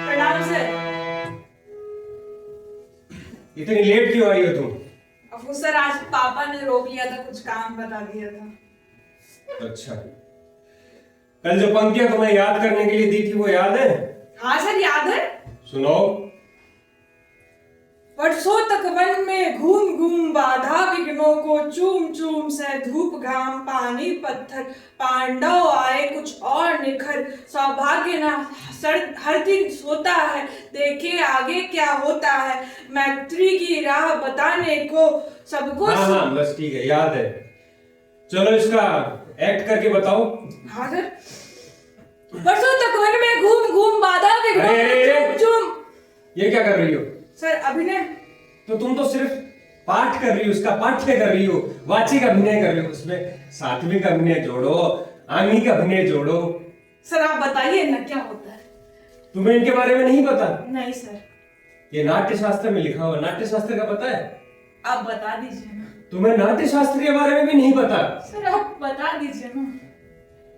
प्रणाम सर। इतनी लेट क्यों आई हो तुम? अफू सर, आज पापा ने रोक लिया था, कुछ काम बता दिया था। अच्छा, कल जो पंक्तियां तुम्हें याद करने के लिए दी थी वो याद है? हाँ सर, याद है। सुनो। वर्षों तक वन में घूम घूम बाधा विघ्नों को चूम चूम सह धूप घाम पानी पत्थर पांडव आए कुछ और निखर सौभाग्य ना सर हर दिन सोता है देखे आगे क्या होता है मैत्री की राह बताने को सबको हाँ हाँ, बस ठीक है, याद है। चलो इसका एक्ट करके बताओ। हाँ सर। वर्षों तक वन में घूम घूम बाधा विघ्नों को चूम चूम। ये क्या कर रही हो? सर अभिनय। तो तुम तो सिर्फ पाठ कर रही हो, उसका पाठ्य कर रही हो, वाचिक अभिनय कर रही हो। उसमें सात्विक अभिनय जोड़ो, आंगिक अभिनय जोड़ो। सर आप बताइए ना क्या होता है। तुम्हें इनके बारे में नहीं पता? नहीं सर। ये नाट्य शास्त्र में लिखा हुआ। नाट्य शास्त्र का पता है? आप बता दीजिए ना। तुम्हें नाट्य शास्त्र के बारे में भी नहीं पता? सर आप बता दीजिए ना।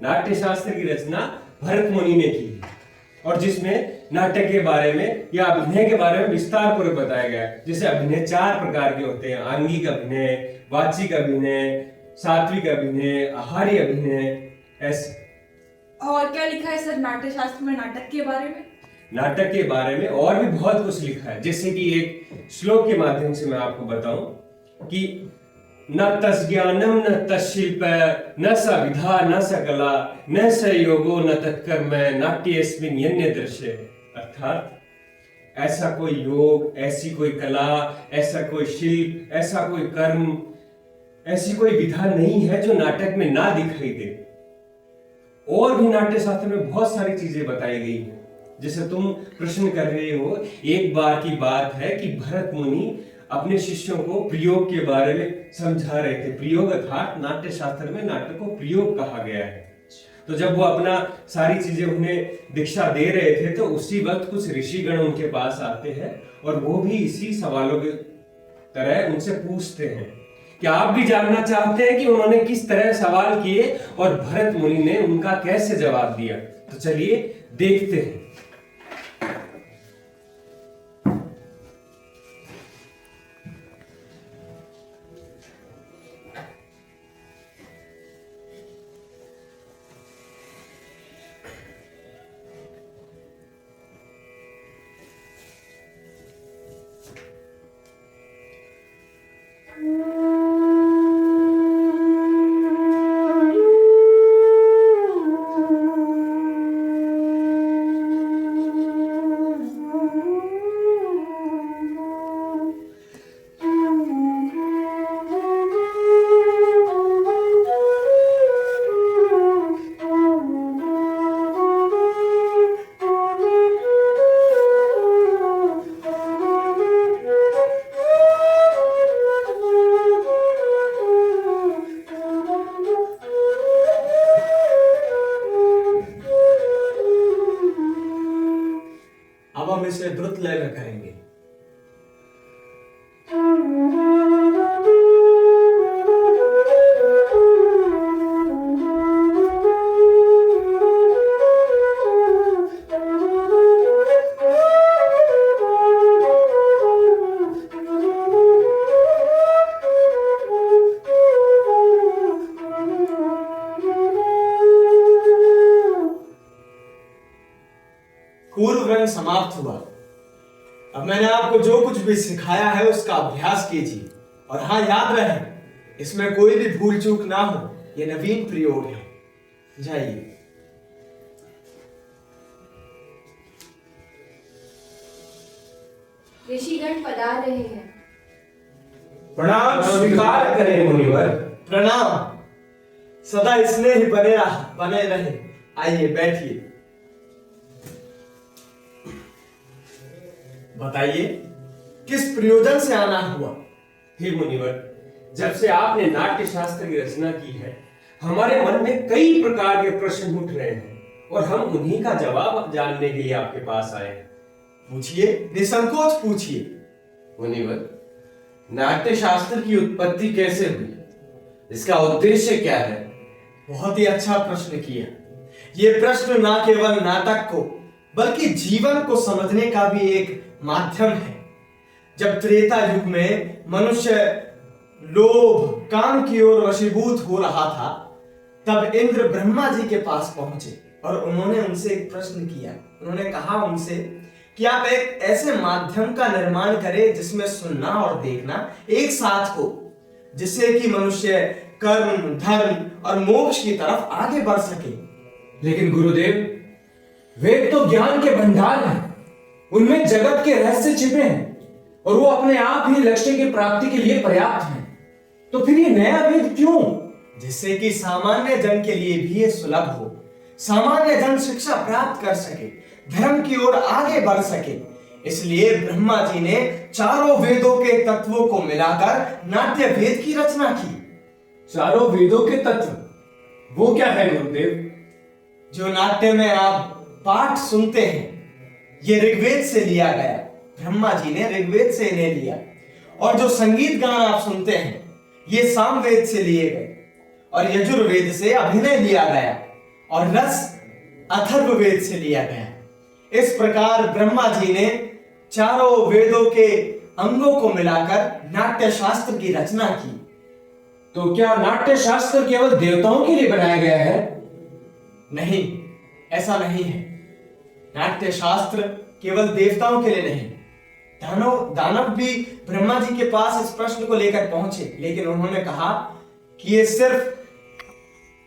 नाट्य शास्त्र की रचना भरत मुनि ने की है और जिसमें नाट्य के बारे में या अभिनय के बारे में विस्तार पूर्वक बताया गया है। जैसे अभिनय 4 प्रकार के होते हैं: आंगिक अभिनय, वाचिक अभिनय, सात्विक अभिनय, आहार्य अभिनय, ऐसे। और क्या लिखा है सर नाट्य शास्त्र में नाटक के बारे में? नाटक के बारे में और भी बहुत कुछ लिखा है। जैसे कि एक श्लोक के माध्यम से मैं आपको बताऊं कि न तज्ज्ञानम न तशिल्प न स विधा न स कला न स योगो न तत्कर्म नाट्यस्मिन् यन्य दृश्य। अर्थात ऐसा कोई योग, ऐसी कोई कला, ऐसा कोई शिल्प, ऐसा कोई कर्म, ऐसी कोई विधा नहीं है जो नाटक में ना दिखाई दे। और भी नाट्य शास्त्र में बहुत सारी चीजें बताई गई हैं। जैसे तुम प्रश्न कर रहे हो, एक बार की बात है कि भरत मुनि अपने शिष्यों को प्रयोग के बारे में समझा रहे थे। प्रयोग अर्थात नाट्य शास्त्र में नाटक को प्रयोग कहा गया है। तो जब वो अपना सारी चीजें उन्हें दीक्षा दे रहे थे तो उसी वक्त कुछ ऋषिगण उनके पास आते हैं और वो भी इसी सवालों की तरह उनसे पूछते हैं। क्या आप भी जानना चाहते हैं कि उन्होंने किस तरह सवाल किए और भरत मुनि ने उनका कैसे जवाब दिया? तो चलिए देखते हैं। अब हम इसे द्रुत लय में करेंगे। पूर्व रंग समाप्त हुआ। अब मैंने आपको जो कुछ भी सिखाया है उसका अभ्यास कीजिए और हाँ, याद रहे इसमें कोई भी भूल चूक ना हो। ये नवीन प्रयोग है। जाइए। ऋषिगण पधार रहे हैं। प्रणाम स्वीकार करें मुनिवर। प्रणाम। सदा इसने ही बने रहे। आइए बैठिए। बताइए किस प्रयोजन से आना हुआ? हे मुनिवर, जब से आपने नाट्य शास्त्र की रचना की है हमारे मन में कई प्रकार के प्रश्न उठ रहे हैं और हम उन्हीं का जवाब जानने के लिए आपके पास आए हैं। पूछिए, निसंकोच पूछिए। मुनिवर, नाट्य शास्त्र की उत्पत्ति कैसे हुई, इसका उद्देश्य क्या है? बहुत ही अच्छा प्रश्न किया। ये प्रश्न ना केवल नाटक को बल्कि जीवन को समझने का भी एक माध्यम है। जब त्रेता युग में मनुष्य लोभ काम की ओर वशीभूत हो रहा था, तब इंद्र ब्रह्मा जी के पास पहुंचे और उन्होंने उनसे एक प्रश्न किया। उन्होंने कहा उनसे कि आप एक ऐसे माध्यम का निर्माण करें जिसमें सुनना और देखना एक साथ हो, जिससे कि मनुष्य कर्म धर्म और मोक्ष की तरफ आगे बढ़ सके। लेकिन गुरुदेव, वेद तो ज्ञान के भंडार हैं, उनमें जगत के रहस्य छिपे हैं और वो अपने आप ही लक्ष्य की प्राप्ति के लिए पर्याप्त हैं। तो फिर ये नया वेद क्यों? जिससे कि सामान्य जन के लिए भी ये सुलभ हो, सामान्य जन शिक्षा प्राप्त कर सके, धर्म की ओर आगे बढ़ सके। इसलिए ब्रह्मा जी ने चारों वेदों के तत्वों को मिलाकर नाट्य वेद की रचना की। चारों वेदों के तत्व वो क्या है गुरुदेव? जो नाट्य में आप पाठ सुनते हैं, ये ऋग्वेद से लिया गया। ब्रह्मा जी ने ऋग्वेद से इन्हें लिया। और जो संगीत गान आप सुनते हैं, ये सामवेद से लिए गए। और यजुर्वेद से अभिनय लिया गया और रस अथर्ववेद से लिया गया। इस प्रकार ब्रह्मा जी ने चारों वेदों के अंगों को मिलाकर नाट्य शास्त्र की रचना की। तो क्या नाट्य शास्त्र केवल देवताओं के लिए बनाया गया है? नहीं, ऐसा नहीं है। नाट्य शास्त्र केवल देवताओं के लिए नहीं। दानव भी ब्रह्मा जी के पास इस प्रश्न को लेकर पहुंचे, लेकिन उन्होंने कहा कि ये सिर्फ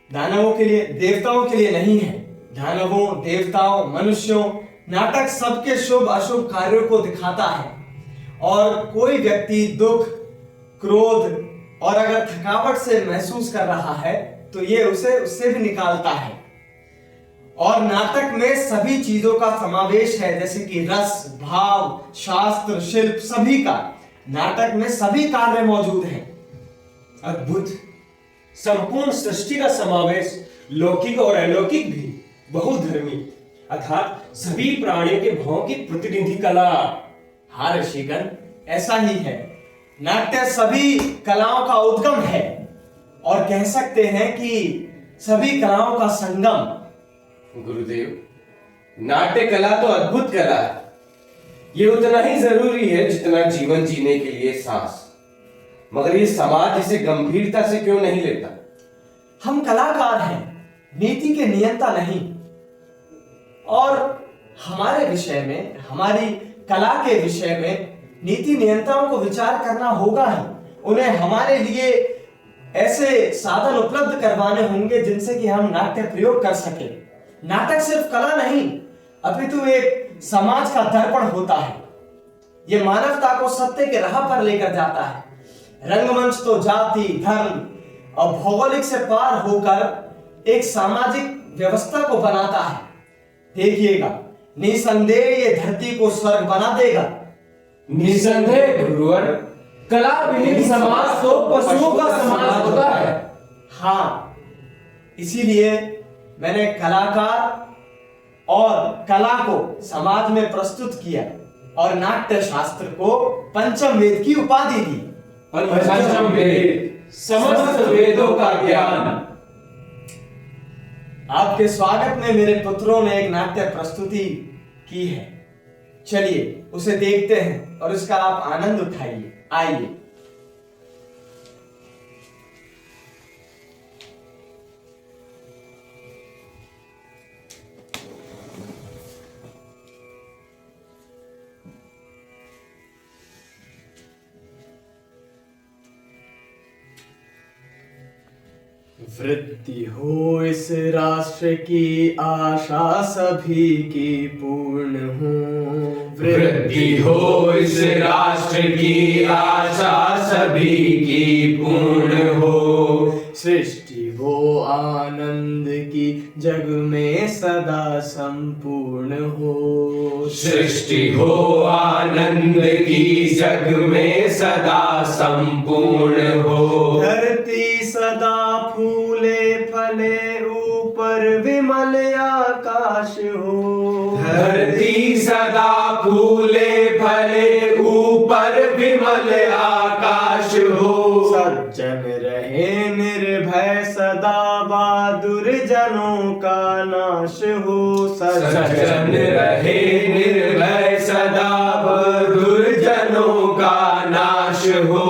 दानवों के लिए, देवताओं के लिए नहीं है। दानवों, देवताओं, मनुष्यों, नाटक सबके शुभ अशुभ कार्यों को दिखाता है। और कोई व्यक्ति दुख, क्रोध और अगर थकावट से महसूस कर रहा है तो ये उसे उससे भी निकालता है। और नाटक में सभी चीजों का समावेश है, जैसे कि रस, भाव, शास्त्र, शिल्प, सभी का नाटक में सभी कार्य मौजूद हैं। अद्भुत। संपूर्ण सृष्टि का समावेश, लौकिक और अलौकिक भी, बहुधर्मी, अर्थात सभी प्राणियों के भावों की प्रतिनिधि कला। हाँ ऋषिगण, ऐसा ही है। नाट्य सभी कलाओं का उद्गम है और कह सकते हैं कि सभी कलाओं का संगम। गुरुदेव, नाट्य कला तो अद्भुत कला है। ये उतना ही जरूरी है जितना जीवन जीने के लिए सांस। मगर ये समाज इसे गंभीरता से क्यों नहीं लेता? हम कलाकार हैं, नीति के नियंता नहीं। और हमारे विषय में, हमारी कला के विषय में नीति नियंताओं को विचार करना होगा ही। उन्हें हमारे लिए ऐसे साधन उपलब्ध करवाने होंगे जिनसे कि हम नाट्य प्रयोग कर सके। नाटक सिर्फ कला नहीं, अपितु एक समाज का दर्पण होता है। ये मानवता को सत्य के राह पर लेकर जाता है। रंगमंच तो जाति, धर्म और भौगोलिक से पार होकर एक सामाजिक व्यवस्था को बनाता है। देखिएगा, निसंदेह ये धरती को स्वर्ग बना देगा। निसंदेह गुरुवर, कला विहीन समाज तो पशुओं का समाज होता है। हाँ, इसीलिए मैंने कलाकार और कला को समाज में प्रस्तुत किया और नाट्य शास्त्र को पंचम वेद की उपाधि दी। पंचम वेद, समस्त वेदों का ज्ञान। आपके स्वागत में मेरे पुत्रों ने एक नाट्य प्रस्तुति की है। चलिए उसे देखते हैं और उसका आप आनंद उठाइए। आइए। वृद्धि हो इस राष्ट्र की आशा सभी की पूर्ण हो। वृद्धि हो इस राष्ट्र की आशा सभी की पूर्ण हो। सृष्टि वो आनंद की जग में सदा संपूर्ण हो। सृष्टि हो आनंद की जग में सदा संपूर्ण हो। धरती सदा फूले फले ऊपर विमल आकाश हो। धरती सदा फूले फले ऊपर विमल आकाश दुर्जनों का नाश हो, सज्जन रहे निर्भय सदा, दुर्जनों का नाश हो।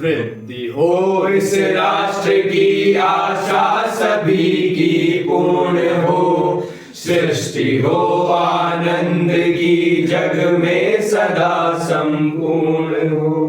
वृद्धि हो इस राष्ट्र की आशा सभी की पूर्ण हो, सृष्टि हो आनंद की जग में सदा संपूर्ण हो।